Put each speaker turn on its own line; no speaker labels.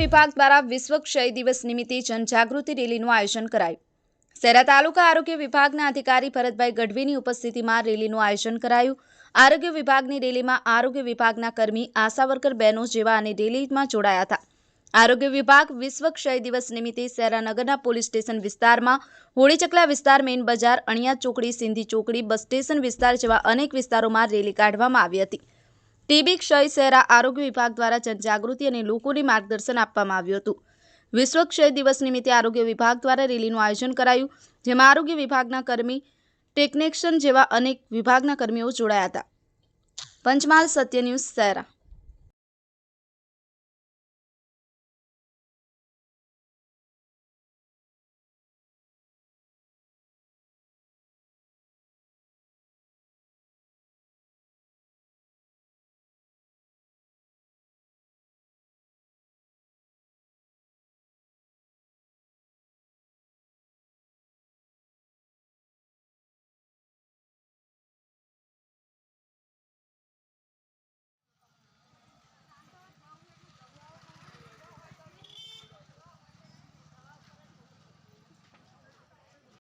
વિભાગ દ્વારા વિશ્વ ક્ષય દિવસ નિમિત્તે જનજાગૃતિ રેલીનું આયોજન કરાયું। શહેરા તાલુકા આરોગ્ય વિભાગના અધિકારી ભરતભાઈ ગઢવીની ઉપસ્થિતિમાં રેલીનું આયોજન કરાયું। આરોગ્ય વિભાગની રેલીમાં આરોગ્ય વિભાગના કર્મી, આશા વર્કર બહેનો જેવા અને રેલીમાં જોડાયા હતા। આરોગ્ય વિભાગ વિશ્વ ક્ષય દિવસ નિમિત્તે શહેરા નગરના પોલીસ સ્ટેશન વિસ્તારમાં, હોળીચકલા વિસ્તાર, મેઇન બજાર, અણિયાદ ચોકડી, સિંધી ચોકડી, બસ સ્ટેશન વિસ્તાર જેવા અનેક વિસ્તારોમાં રેલી કાઢવામાં આવી હતી। ટીબી ક્ષય શહેરા આરોગ્ય વિભાગ દ્વારા જનજાગૃતિ અને લોકોને માર્ગદર્શન આપવામાં આવ્યું હતું। વિશ્વ ક્ષય દિવસ નિમિત્તે આરોગ્ય વિભાગ દ્વારા રેલીનું આયોજન કરાયું, જેમાં આરોગ્ય વિભાગના કર્મી, ટેકનિશિયન જેવા અનેક વિભાગના કર્મીઓ જોડાયા હતા। પંચમહાલ સત્ય ન્યૂઝ શહેરા।